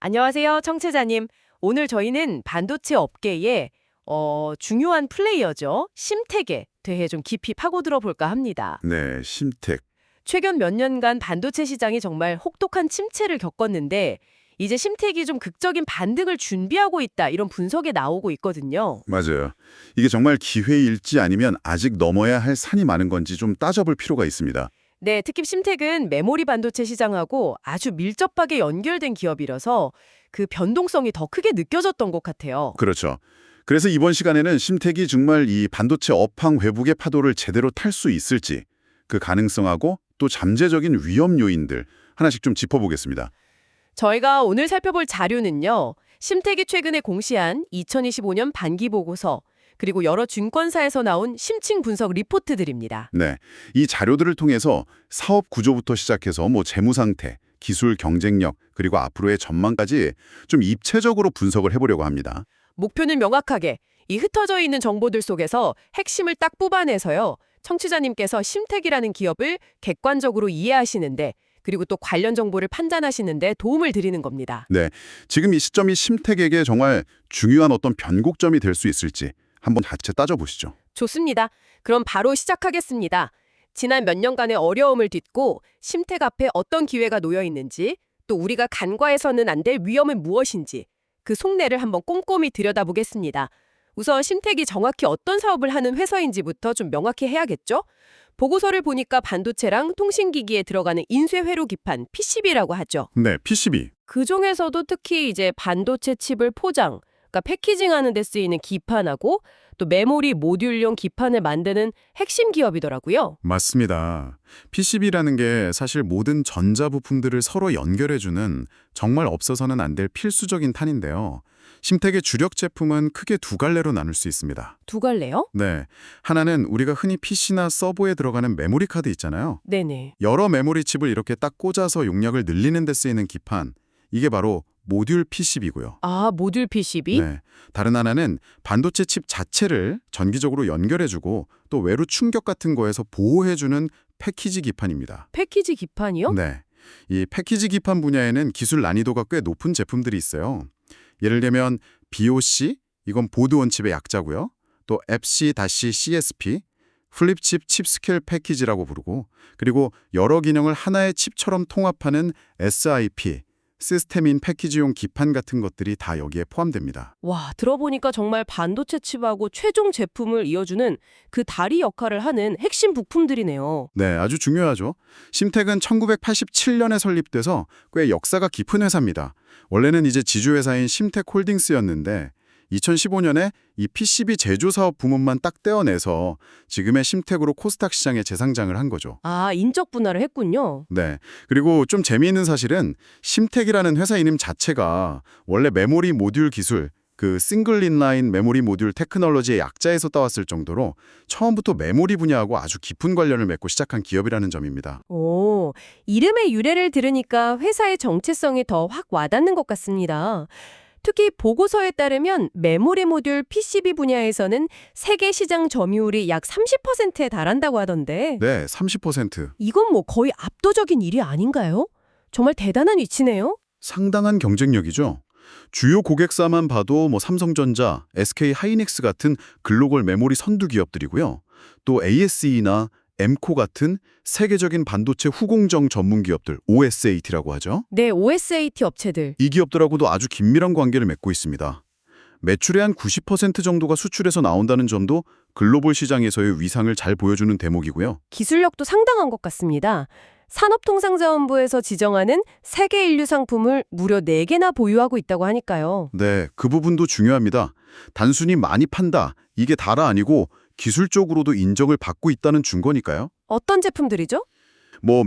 안녕하세요, 청취자님. 오늘 저희는 반도체 업계의 중요한 플레이어죠. 심택에 대해 좀 깊이 파고들어 볼까 합니다. 네, 심택. 최근 몇 년간 반도체 시장이 정말 혹독한 침체를 겪었는데 이제 심택이 좀 극적인 반등을 준비하고 있다 이런 분석이 나오고 있거든요. 맞아요. 이게 정말 기회일지 아니면 아직 넘어야 할 산이 많은 건지 좀 따져볼 필요가 있습니다. 네, 특히 심택은 메모리 반도체 시장하고 아주 밀접하게 연결된 기업이라서 그 변동성이 더 크게 느껴졌던 것 같아요. 그렇죠. 그래서 이번 시간에는 심택이 정말 이 반도체 업황 회복의 파도를 제대로 탈 수 있을지, 그 가능성하고 또 잠재적인 위험 요인들 하나씩 좀 짚어보겠습니다. 저희가 오늘 살펴볼 자료는요. 심택이 최근에 공시한 2025년 반기 보고서 그리고 여러 증권사에서 나온 심층 분석 리포트들입니다. 네, 이 자료들을 통해서 사업 구조부터 시작해서 재무 상태, 기술 경쟁력, 그리고 앞으로의 전망까지 좀 입체적으로 분석을 해보려고 합니다. 목표는 명확하게 이 흩어져 있는 정보들 속에서 핵심을 딱 뽑아내서요. 청취자님께서 심택이라는 기업을 객관적으로 이해하시는데 그리고 또 관련 정보를 판단하시는데 도움을 드리는 겁니다. 네, 지금 이 시점이 심택에게 정말 중요한 어떤 변곡점이 될 수 있을지 한번 같이 따져보시죠. 좋습니다. 그럼 바로 시작하겠습니다. 지난 몇 년간의 어려움을 딛고 심택 앞에 어떤 기회가 놓여 있는지, 또 우리가 간과해서는 안 될 위험은 무엇인지 그 속내를 한번 꼼꼼히 들여다보겠습니다. 우선 심택이 정확히 어떤 사업을 하는 회사인지부터 좀 명확히 해야겠죠? 보고서를 보니까 반도체랑 통신기기에 들어가는 인쇄회로 기판 PCB라고 하죠. 네, PCB. 그 중에서도 특히 이제 반도체 칩을 포장, 그러니까 패키징하는 데 쓰이는 기판하고 또 메모리 모듈용 기판을 만드는 핵심 기업이더라고요. 맞습니다. PCB라는 게 사실 모든 전자부품들을 서로 연결해주는 정말 없어서는 안 될 필수적인 탄인데요. 심택의 주력 제품은 크게 두 갈래로 나눌 수 있습니다. 두 갈래요? 네, 하나는 우리가 흔히 PC나 서버에 들어가는 메모리 카드 있잖아요. 네네. 여러 메모리 칩을 이렇게 딱 꽂아서 용량을 늘리는 데 쓰이는 기판, 이게 바로 모듈 PCB고요. 아, 모듈 PCB? 네, 다른 하나는 반도체 칩 자체를 전기적으로 연결해주고 또 외부 충격 같은 거에서 보호해주는 패키지 기판입니다. 패키지 기판이요? 네, 이 패키지 기판 분야에는 기술 난이도가 꽤 높은 제품들이 있어요. 예를 들면 BOC, 이건 보드 원칩의 약자고요. 또 FC-CSP, 플립칩 칩 스케일 패키지라고 부르고, 그리고 여러 기능을 하나의 칩처럼 통합하는 SIP, 시스템인 패키지용 기판 같은 것들이 다 여기에 포함됩니다. 와, 들어보니까 정말 반도체 칩하고 최종 제품을 이어주는 그 다리 역할을 하는 핵심 부품들이네요. 네, 아주 중요하죠. 심택은 1987년에 설립돼서 꽤 역사가 깊은 회사입니다. 원래는 이제 지주회사인 심택홀딩스였는데 2015년에 이 PCB 제조 사업 부문만 딱 떼어내서 지금의 심택으로 코스닥 시장에 재상장을 한 거죠. 아, 인적 분할을 했군요. 네. 그리고 좀 재미있는 사실은 심택이라는 회사 이름 자체가 원래 메모리 모듈 기술, 그 싱글 인라인 메모리 모듈 테크놀로지의 약자에서 따왔을 정도로 처음부터 메모리 분야하고 아주 깊은 관련을 맺고 시작한 기업이라는 점입니다. 오, 이름의 유래를 들으니까 회사의 정체성이 더 확 와닿는 것 같습니다. 특히 보고서에 따르면 메모리 모듈 PCB 분야에서는 세계 시장 점유율이 약 30%에 달한다고 하던데 네, 30%. 이건 뭐 거의 압도적인 일이 아닌가요? 정말 대단한 위치네요. 상당한 경쟁력이죠. 주요 고객사만 봐도 삼성전자, SK 하이닉스 같은 글로벌 메모리 선두 기업들이고요. 또 ASE나 엠코 같은 세계적인 반도체 후공정 전문 기업들, OSAT라고 하죠. 네, OSAT 업체들. 이 기업들하고도 아주 긴밀한 관계를 맺고 있습니다. 매출의 한 90% 정도가 수출에서 나온다는 점도 글로벌 시장에서의 위상을 잘 보여주는 대목이고요. 기술력도 상당한 것 같습니다. 산업통상자원부에서 지정하는 세계 인류 상품을 무려 4개나 보유하고 있다고 하니까요. 네, 그 부분도 중요합니다. 단순히 많이 판다, 이게 다라 아니고 기술적으로도 인정을 받고 있다는 증거니까요. 어떤 제품들이죠?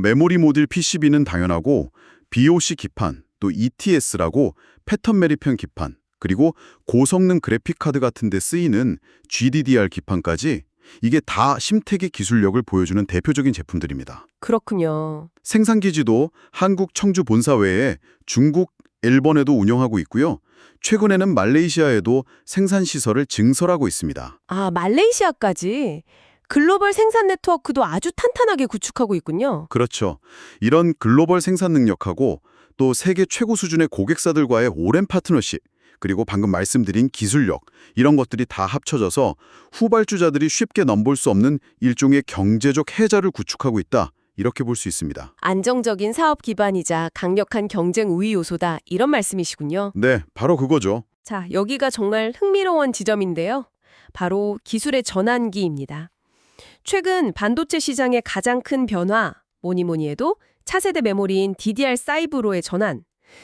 메모리 모듈 PCB는 당연하고 BOC 기판, 또 ETS라고 패턴 매립형 기판, 그리고 고성능 그래픽카드 같은 데 쓰이는 GDDR 기판까지 이게 다 심택의 기술력을 보여주는 대표적인 제품들입니다. 그렇군요. 생산기지도 한국 청주 본사 외에 중국, 일본에도 운영하고 있고요. 최근에는 말레이시아에도 생산시설을 증설하고 있습니다. 아, 말레이시아까지. 글로벌 생산 네트워크도 아주 탄탄하게 구축하고 있군요. 그렇죠. 이런 글로벌 생산 능력하고 또 세계 최고 수준의 고객사들과의 오랜 파트너십, 그리고 방금 말씀드린 기술력, 이런 것들이 다 합쳐져서 후발주자들이 쉽게 넘볼 수 없는 일종의 경제적 해자를 구축하고 있다. 이렇게 볼 수 있습니다. 안정적인 사업 기반이자 강력한 경쟁 우위 요소다. 이런 말씀이시군요. 네, 바로 그거죠. 자, 여기가 정말 흥미로운 지점인데요. 바로 기술의 전환기입니다. 최근 반도체 시장의 가장 큰 변화, 뭐니 해도 차세대 메모리인 DDR5로의 전환,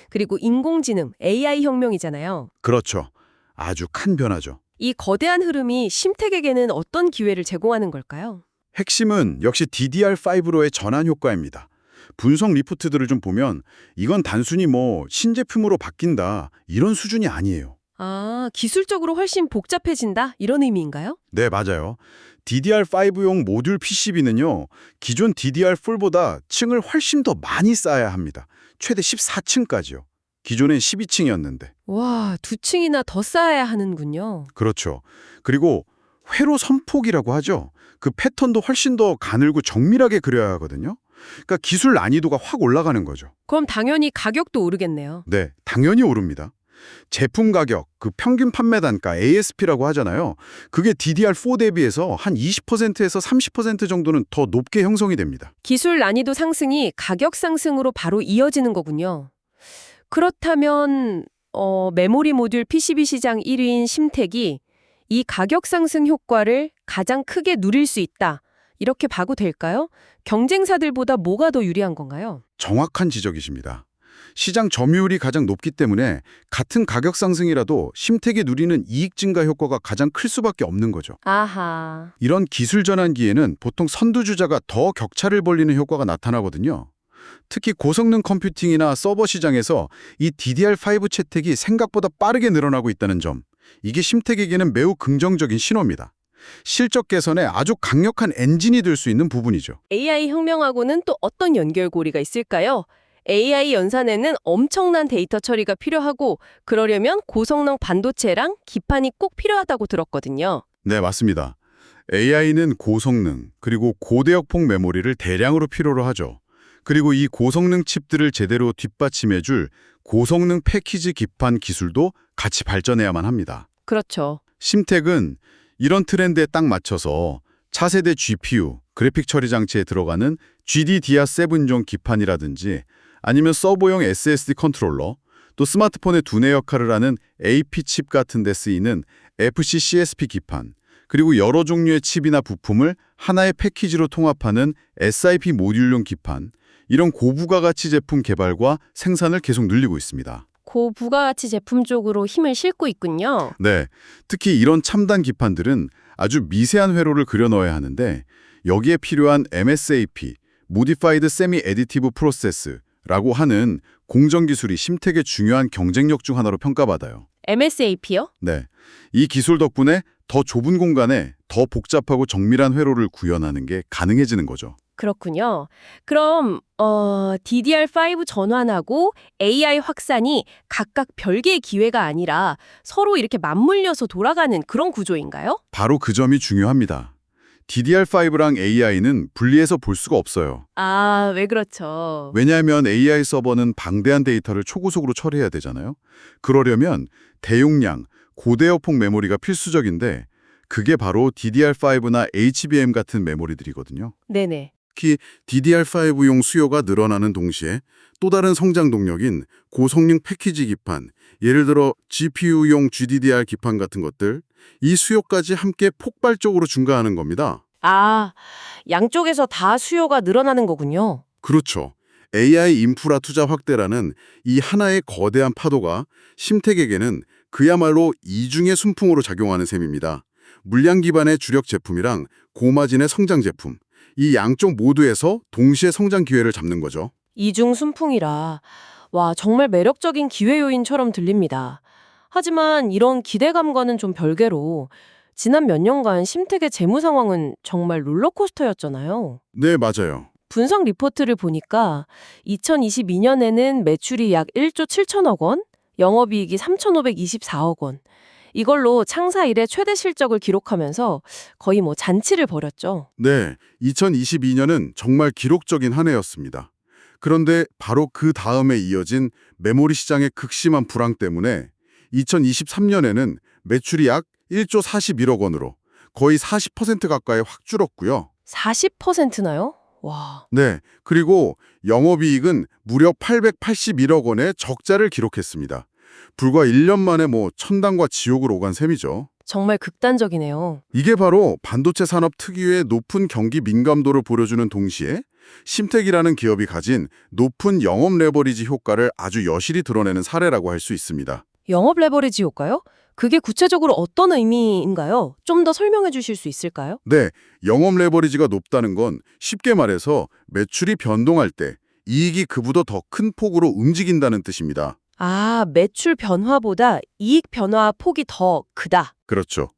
그리고 인공지능, AI 혁명이잖아요. 그렇죠. 아주 큰 변화죠. 이 거대한 흐름이 심택에게는 어떤 기회를 제공하는 걸까요? 핵심은 역시 DDR5로의 전환 효과입니다. 분석 리포트들을 좀 보면 이건 단순히 신제품으로 바뀐다 이런 수준이 아니에요. 아, 기술적으로 훨씬 복잡해진다? 이런 의미인가요? 네, 맞아요. DDR5용 모듈 PCB는요. 기존 DDR4보다 층을 훨씬 더 많이 쌓아야 합니다. 최대 14층까지요. 기존엔 12층이었는데. 와, 2층이나 더 쌓아야 하는군요. 그렇죠. 그리고 회로 선폭이라고 하죠. 그 패턴도 훨씬 더 가늘고 정밀하게 그려야 하거든요. 그러니까 기술 난이도가 확 올라가는 거죠. 그럼 당연히 가격도 오르겠네요. 네, 당연히 오릅니다. 제품 가격, 그 평균 판매 단가 ASP라고 하잖아요. 그게 DDR4 대비해서 한 20%에서 30% 정도는 더 높게 형성이 됩니다. 기술 난이도 상승이 가격 상승으로 바로 이어지는 거군요. 그렇다면 메모리 모듈 PCB 시장 1위인 심택이 이 가격 상승 효과를 가장 크게 누릴 수 있다. 이렇게 봐도 될까요? 경쟁사들보다 뭐가 더 유리한 건가요? 정확한 지적이십니다. 시장 점유율이 가장 높기 때문에 같은 가격 상승이라도 심택이 누리는 이익 증가 효과가 가장 클 수밖에 없는 거죠. 아하. 이런 기술 전환기에는 보통 선두주자가 더 격차를 벌리는 효과가 나타나거든요. 특히 고성능 컴퓨팅이나 서버 시장에서 이 DDR5 채택이 생각보다 빠르게 늘어나고 있다는 점, 이게 심택에게는 매우 긍정적인 신호입니다. 실적 개선에 아주 강력한 엔진이 될 수 있는 부분이죠. AI 혁명하고는 또 어떤 연결고리가 있을까요? AI 연산에는 엄청난 데이터 처리가 필요하고 그러려면 고성능 반도체랑 기판이 꼭 필요하다고 들었거든요. 네, 맞습니다. AI는 고성능, 그리고 고대역폭 메모리를 대량으로 필요로 하죠. 그리고 이 고성능 칩들을 제대로 뒷받침해줄 고성능 패키지 기판 기술도 같이 발전해야만 합니다. 그렇죠. 심택은 이런 트렌드에 딱 맞춰서 차세대 GPU, 그래픽 처리 장치에 들어가는 GDDR7종 기판이라든지 아니면 서버용 SSD 컨트롤러, 또 스마트폰의 두뇌 역할을 하는 AP 칩 같은 데 쓰이는 FC CSP 기판, 그리고 여러 종류의 칩이나 부품을 하나의 패키지로 통합하는 SIP 모듈용 기판, 이런 고부가가치 제품 개발과 생산을 계속 늘리고 있습니다. 고부가가치 제품 쪽으로 힘을 싣고 있군요. 네, 특히 이런 첨단 기판들은 아주 미세한 회로를 그려 넣어야 하는데 여기에 필요한 MSAP, Modified Semi-Additive Process라고 하는 공정 기술이 심택의 중요한 경쟁력 중 하나로 평가받아요. MSAP요? 네, 이 기술 덕분에 더 좁은 공간에 더 복잡하고 정밀한 회로를 구현하는 게 가능해지는 거죠. 그렇군요. 그럼 DDR5 전환하고 AI 확산이 각각 별개의 기회가 아니라 서로 이렇게 맞물려서 돌아가는 그런 구조인가요? 바로 그 점이 중요합니다. DDR5랑 AI는 분리해서 볼 수가 없어요. 아, 왜 그렇죠? 왜냐하면 AI 서버는 방대한 데이터를 초고속으로 처리해야 되잖아요. 그러려면 대용량, 고대역폭 메모리가 필수적인데 그게 바로 DDR5나 HBM 같은 메모리들이거든요. 네네. 특히 DDR5용 수요가 늘어나는 동시에 또 다른 성장 동력인 고성능 패키지 기판, 예를 들어 GPU용 GDDR 기판 같은 것들, 이 수요까지 함께 폭발적으로 증가하는 겁니다. 아, 양쪽에서 다 수요가 늘어나는 거군요. 그렇죠. AI 인프라 투자 확대라는 이 하나의 거대한 파도가 심택에게는 그야말로 이중의 순풍으로 작용하는 셈입니다. 물량 기반의 주력 제품이랑 고마진의 성장 제품, 이 양쪽 모두에서 동시에 성장 기회를 잡는 거죠. 이중 순풍이라. 와, 정말 매력적인 기회 요인처럼 들립니다. 하지만 이런 기대감과는 좀 별개로 지난 몇 년간 심택의 재무 상황은 정말 롤러코스터였잖아요. 네, 맞아요. 분석 리포트를 보니까 2022년에는 매출이 약 1조 7천억 원, 영업이익이 3,524억 원. 이걸로 창사 이래 최대 실적을 기록하면서 거의 잔치를 벌였죠. 네, 2022년은 정말 기록적인 한 해였습니다. 그런데 바로 그 다음에 이어진 메모리 시장의 극심한 불황 때문에 2023년에는 매출이 약 1조 41억 원으로 거의 40% 가까이 확 줄었고요. 40%나요? 와. 네, 그리고 영업이익은 무려 881억 원의 적자를 기록했습니다. 불과 1년 만에 천당과 지옥을 오간 셈이죠. 정말 극단적이네요. 이게 바로 반도체 산업 특유의 높은 경기 민감도를 보여주는 동시에 심텍이라는 기업이 가진 높은 영업 레버리지 효과를 아주 여실히 드러내는 사례라고 할 수 있습니다. 영업 레버리지 효과요? 그게 구체적으로 어떤 의미인가요? 좀 더 설명해 주실 수 있을까요? 네, 영업 레버리지가 높다는 건 쉽게 말해서 매출이 변동할 때 이익이 그보다 더 큰 폭으로 움직인다는 뜻입니다. 아, 매출 변화보다 이익 변화 폭이 더 크다. 그렇죠.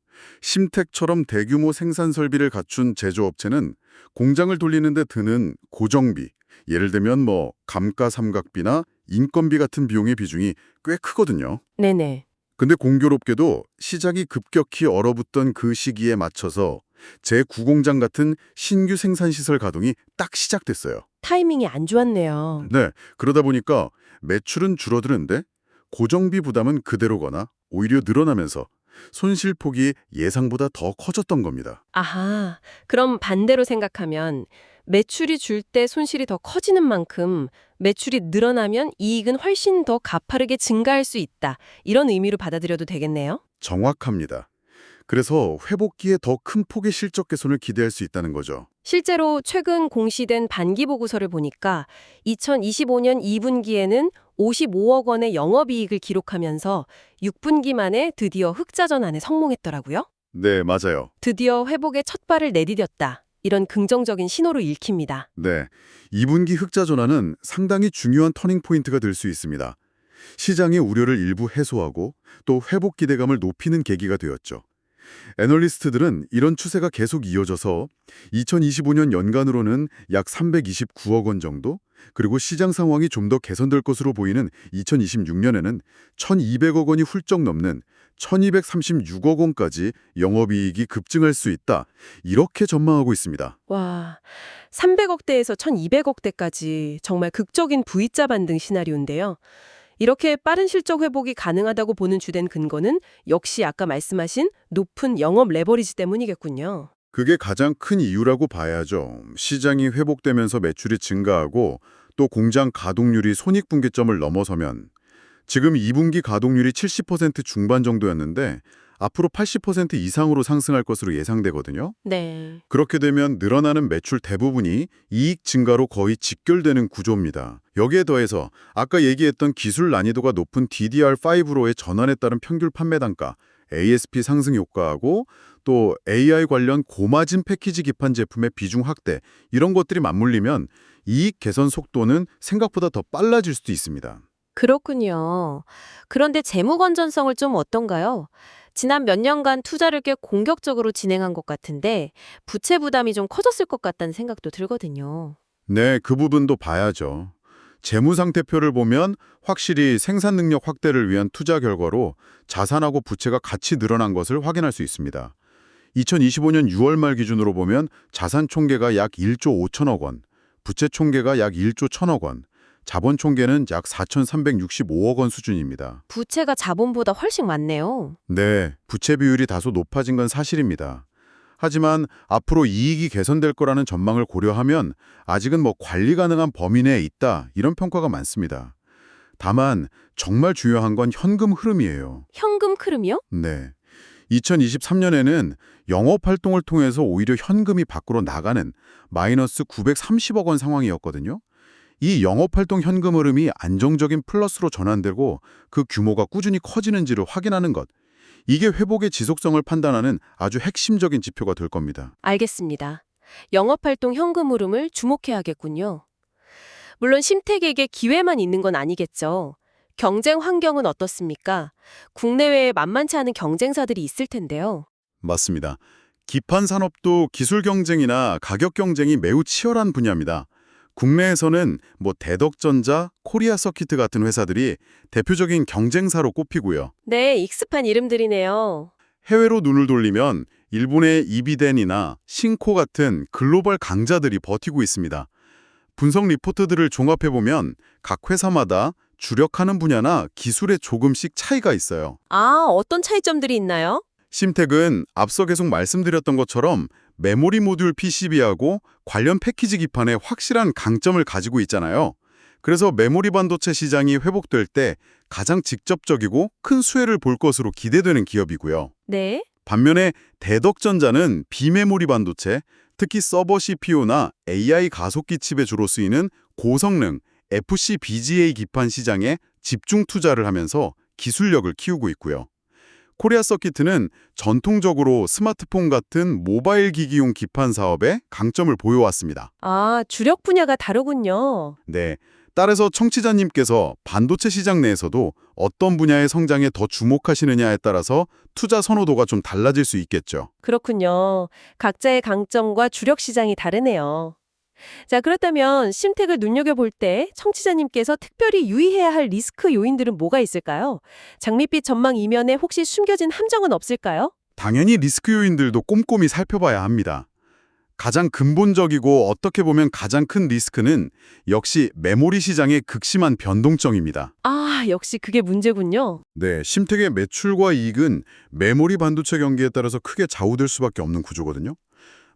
심텍처럼 대규모 생산 설비를 갖춘 제조업체는 공장을 돌리는데 드는 고정비, 예를 들면 감가삼각비나 인건비 같은 비용의 비중이 꽤 크거든요. 네네. 근데 공교롭게도 시장이 급격히 얼어붙던 그 시기에 맞춰서 제9공장 같은 신규 생산시설 가동이 딱 시작됐어요. 타이밍이 안 좋았네요. 네, 그러다 보니까 매출은 줄어드는데 고정비 부담은 그대로거나 오히려 늘어나면서 손실폭이 예상보다 더 커졌던 겁니다. 아하, 그럼 반대로 생각하면 매출이 줄 때 손실이 더 커지는 만큼 매출이 늘어나면 이익은 훨씬 더 가파르게 증가할 수 있다. 이런 의미로 받아들여도 되겠네요? 정확합니다. 그래서 회복기에 더 큰 폭의 실적 개선을 기대할 수 있다는 거죠. 실제로 최근 공시된 반기 보고서를 보니까 2025년 2분기에는 55억 원의 영업이익을 기록하면서 6분기 만에 드디어 흑자 전환에 성공했더라고요. 네, 맞아요. 드디어 회복의 첫 발을 내디뎠다. 이런 긍정적인 신호로 읽힙니다. 네, 2분기 흑자 전환은 상당히 중요한 터닝 포인트가 될 수 있습니다. 시장의 우려를 일부 해소하고 또 회복 기대감을 높이는 계기가 되었죠. 애널리스트들은 이런 추세가 계속 이어져서 2025년 연간으로는 약 329억 원 정도, 그리고 시장 상황이 좀 더 개선될 것으로 보이는 2026년에는 1,200억 원이 훌쩍 넘는 1,236억 원까지 영업이익이 급증할 수 있다. 이렇게 전망하고 있습니다. 와, 300억대에서 1200억대까지 정말 극적인 V자 반등 시나리오인데요. 이렇게 빠른 실적 회복이 가능하다고 보는 주된 근거는 역시 아까 말씀하신 높은 영업 레버리지 때문이겠군요. 그게 가장 큰 이유라고 봐야죠. 시장이 회복되면서 매출이 증가하고 또 공장 가동률이 손익분기점을 넘어서면 지금 2분기 가동률이 70% 중반 정도였는데 앞으로 80% 이상으로 상승할 것으로 예상되거든요. 네. 그렇게 되면 늘어나는 매출 대부분이 이익 증가로 거의 직결되는 구조입니다. 여기에 더해서 아까 얘기했던 기술 난이도가 높은 DDR5로의 전환에 따른 평균 판매 단가, ASP 상승 효과하고 또 AI 관련 고마진 패키지 기판 제품의 비중 확대, 이런 것들이 맞물리면 이익 개선 속도는 생각보다 더 빨라질 수도 있습니다. 그렇군요. 그런데 재무 건전성을 좀 어떤가요? 지난 몇 년간 투자를 꽤 공격적으로 진행한 것 같은데 부채 부담이 좀 커졌을 것 같다는 생각도 들거든요. 네, 그 부분도 봐야죠. 재무 상태표를 보면 확실히 생산 능력 확대를 위한 투자 결과로 자산하고 부채가 같이 늘어난 것을 확인할 수 있습니다. 2025년 6월 말 기준으로 보면 자산 총계가 약 1조 5천억 원, 부채 총계가 약 1조 1천억 원, 자본 총계는 약 4,365억 원 수준입니다. 부채가 자본보다 훨씬 많네요. 네, 부채 비율이 다소 높아진 건 사실입니다. 하지만 앞으로 이익이 개선될 거라는 전망을 고려하면 아직은 관리 가능한 범위 내에 있다, 이런 평가가 많습니다. 다만 정말 중요한 건 현금 흐름이에요. 현금 흐름이요? 네. 2023년에는 영업 활동을 통해서 오히려 현금이 밖으로 나가는 마이너스 930억 원 상황이었거든요. 이 영업활동 현금 흐름이 안정적인 플러스로 전환되고 그 규모가 꾸준히 커지는지를 확인하는 것. 이게 회복의 지속성을 판단하는 아주 핵심적인 지표가 될 겁니다. 알겠습니다. 영업활동 현금 흐름을 주목해야겠군요. 물론 심택에게 기회만 있는 건 아니겠죠. 경쟁 환경은 어떻습니까? 국내외에 만만치 않은 경쟁사들이 있을 텐데요. 맞습니다. 기판 산업도 기술 경쟁이나 가격 경쟁이 매우 치열한 분야입니다. 국내에서는 대덕전자, 코리아 서키트 같은 회사들이 대표적인 경쟁사로 꼽히고요. 네, 익숙한 이름들이네요. 해외로 눈을 돌리면 일본의 이비덴이나 신코 같은 글로벌 강자들이 버티고 있습니다. 분석 리포트들을 종합해보면 각 회사마다 주력하는 분야나 기술에 조금씩 차이가 있어요. 아, 어떤 차이점들이 있나요? 심텍은 앞서 계속 말씀드렸던 것처럼 메모리 모듈 PCB하고 관련 패키지 기판에 확실한 강점을 가지고 있잖아요. 그래서 메모리 반도체 시장이 회복될 때 가장 직접적이고 큰 수혜를 볼 것으로 기대되는 기업이고요. 네. 반면에 대덕전자는 비메모리 반도체, 특히 서버 CPU나 AI 가속기 칩에 주로 쓰이는 고성능 FCBGA 기판 시장에 집중 투자를 하면서 기술력을 키우고 있고요. 코리아 서키트는 전통적으로 스마트폰 같은 모바일 기기용 기판 사업에 강점을 보여왔습니다. 아, 주력 분야가 다르군요. 네. 따라서 청취자님께서 반도체 시장 내에서도 어떤 분야의 성장에 더 주목하시느냐에 따라서 투자 선호도가 좀 달라질 수 있겠죠. 그렇군요. 각자의 강점과 주력 시장이 다르네요. 자, 그렇다면 심텍을 눈여겨볼 때 청취자님께서 특별히 유의해야 할 리스크 요인들은 뭐가 있을까요? 장밋빛 전망 이면에 혹시 숨겨진 함정은 없을까요? 당연히 리스크 요인들도 꼼꼼히 살펴봐야 합니다. 가장 근본적이고 어떻게 보면 가장 큰 리스크는 역시 메모리 시장의 극심한 변동성입니다. 아, 역시 그게 문제군요. 네, 심텍의 매출과 이익은 메모리 반도체 경기에 따라서 크게 좌우될 수밖에 없는 구조거든요.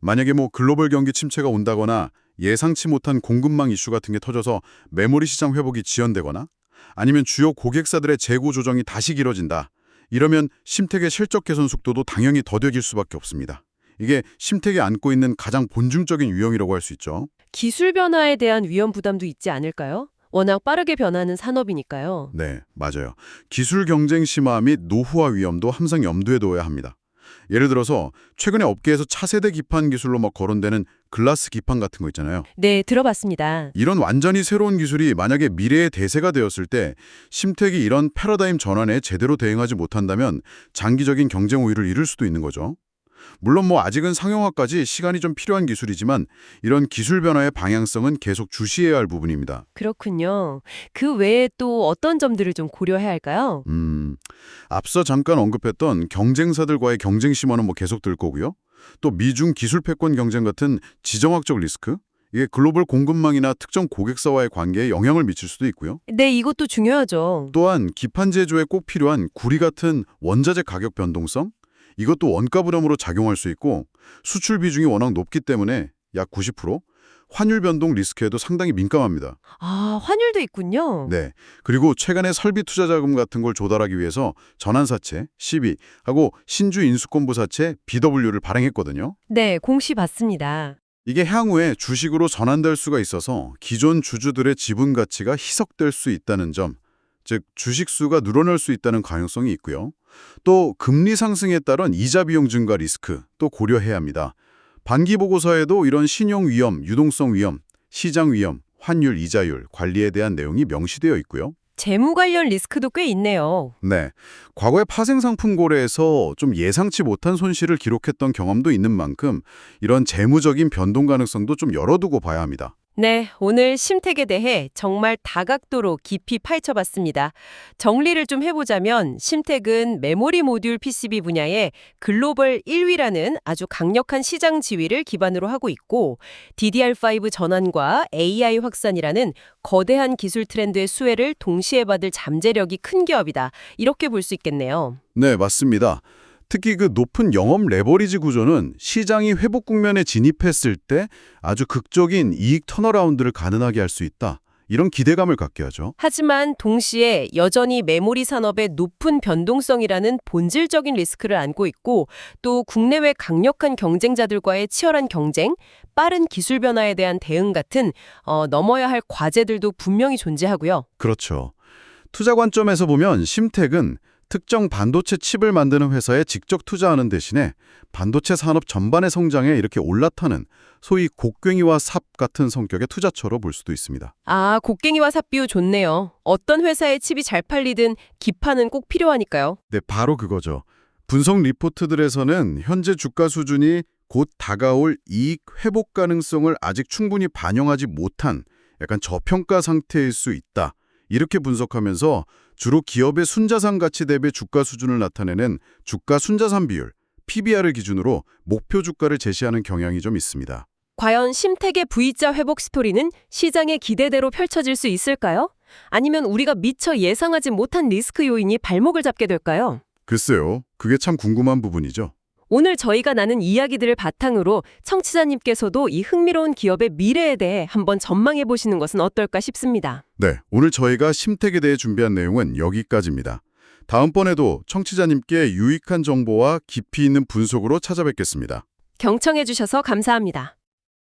만약에 글로벌 경기 침체가 온다거나 예상치 못한 공급망 이슈 같은 게 터져서 메모리 시장 회복이 지연되거나 아니면 주요 고객사들의 재고 조정이 다시 길어진다. 이러면 심텍의 실적 개선 속도도 당연히 더뎌질 수밖에 없습니다. 이게 심텍이 안고 있는 가장 본질적인 위험이라고 할 수 있죠. 기술 변화에 대한 위험 부담도 있지 않을까요? 워낙 빠르게 변하는 산업이니까요. 네, 맞아요. 기술 경쟁 심화 및 노후화 위험도 항상 염두에 둬야 합니다. 예를 들어서 최근에 업계에서 차세대 기판 기술로 거론되는 글라스 기판 같은 거 있잖아요. 네, 들어봤습니다. 이런 완전히 새로운 기술이 만약에 미래의 대세가 되었을 때 심텍이 이런 패러다임 전환에 제대로 대응하지 못한다면 장기적인 경쟁 우위를 잃을 수도 있는 거죠. 물론 아직은 상용화까지 시간이 좀 필요한 기술이지만 이런 기술 변화의 방향성은 계속 주시해야 할 부분입니다. 그렇군요. 그 외에 또 어떤 점들을 좀 고려해야 할까요? 앞서 잠깐 언급했던 경쟁사들과의 경쟁 심화는 계속 될 거고요. 또 미중 기술 패권 경쟁 같은 지정학적 리스크, 이게 글로벌 공급망이나 특정 고객사와의 관계에 영향을 미칠 수도 있고요. 네, 이것도 중요하죠. 또한 기판 제조에 꼭 필요한 구리 같은 원자재 가격 변동성, 이것도 원가 부담으로 작용할 수 있고 수출 비중이 워낙 높기 때문에 약 90%, 환율 변동 리스크에도 상당히 민감합니다. 아, 환율도 있군요. 네. 그리고 최근에 설비 투자 자금 같은 걸 조달하기 위해서 전환사채, CB하고 신주 인수권부 사채, BW를 발행했거든요. 네, 공시 받습니다. 이게 향후에 주식으로 전환될 수가 있어서 기존 주주들의 지분 가치가 희석될 수 있다는 점, 즉 주식 수가 늘어날 수 있다는 가능성이 있고요. 또 금리 상승에 따른 이자 비용 증가 리스크 또 고려해야 합니다. 반기 보고서에도 이런 신용 위험, 유동성 위험, 시장 위험, 환율, 이자율, 관리에 대한 내용이 명시되어 있고요. 재무 관련 리스크도 꽤 있네요. 네, 과거에 파생상품 거래에서 좀 예상치 못한 손실을 기록했던 경험도 있는 만큼 이런 재무적인 변동 가능성도 좀 열어두고 봐야 합니다. 네, 오늘 심텍에 대해 정말 다각도로 깊이 파헤쳐봤습니다. 정리를 좀 해보자면 심텍은 메모리 모듈 PCB 분야의 글로벌 1위라는 아주 강력한 시장 지위를 기반으로 하고 있고 DDR5 전환과 AI 확산이라는 거대한 기술 트렌드의 수혜를 동시에 받을 잠재력이 큰 기업이다. 이렇게 볼 수 있겠네요. 네, 맞습니다. 특히 그 높은 영업 레버리지 구조는 시장이 회복 국면에 진입했을 때 아주 극적인 이익 턴어라운드를 가능하게 할 수 있다. 이런 기대감을 갖게 하죠. 하지만 동시에 여전히 메모리 산업의 높은 변동성이라는 본질적인 리스크를 안고 있고 또 국내외 강력한 경쟁자들과의 치열한 경쟁, 빠른 기술 변화에 대한 대응 같은 넘어야 할 과제들도 분명히 존재하고요. 그렇죠. 투자 관점에서 보면 심텍은 특정 반도체 칩을 만드는 회사에 직접 투자하는 대신에 반도체 산업 전반의 성장에 이렇게 올라타는 소위 곡괭이와 삽 같은 성격의 투자처로 볼 수도 있습니다. 아, 곡괭이와 삽비유 좋네요. 어떤 회사의 칩이 잘 팔리든 기판은 꼭 필요하니까요. 네, 바로 그거죠. 분석 리포트들에서는 현재 주가 수준이 곧 다가올 이익 회복 가능성을 아직 충분히 반영하지 못한 약간 저평가 상태일 수 있다. 이렇게 분석하면서 주로 기업의 순자산 가치 대비 주가 수준을 나타내는 주가 순자산 비율, PBR을 기준으로 목표 주가를 제시하는 경향이 좀 있습니다. 과연 심택의 V자 회복 스토리는 시장의 기대대로 펼쳐질 수 있을까요? 아니면 우리가 미처 예상하지 못한 리스크 요인이 발목을 잡게 될까요? 글쎄요. 그게 참 궁금한 부분이죠. 오늘 저희가 나눈 이야기들을 바탕으로 청취자님께서도 이 흥미로운 기업의 미래에 대해 한번 전망해 보시는 것은 어떨까 싶습니다. 네, 오늘 저희가 심택에 대해 준비한 내용은 여기까지입니다. 다음번에도 청취자님께 유익한 정보와 깊이 있는 분석으로 찾아뵙겠습니다. 경청해 주셔서 감사합니다.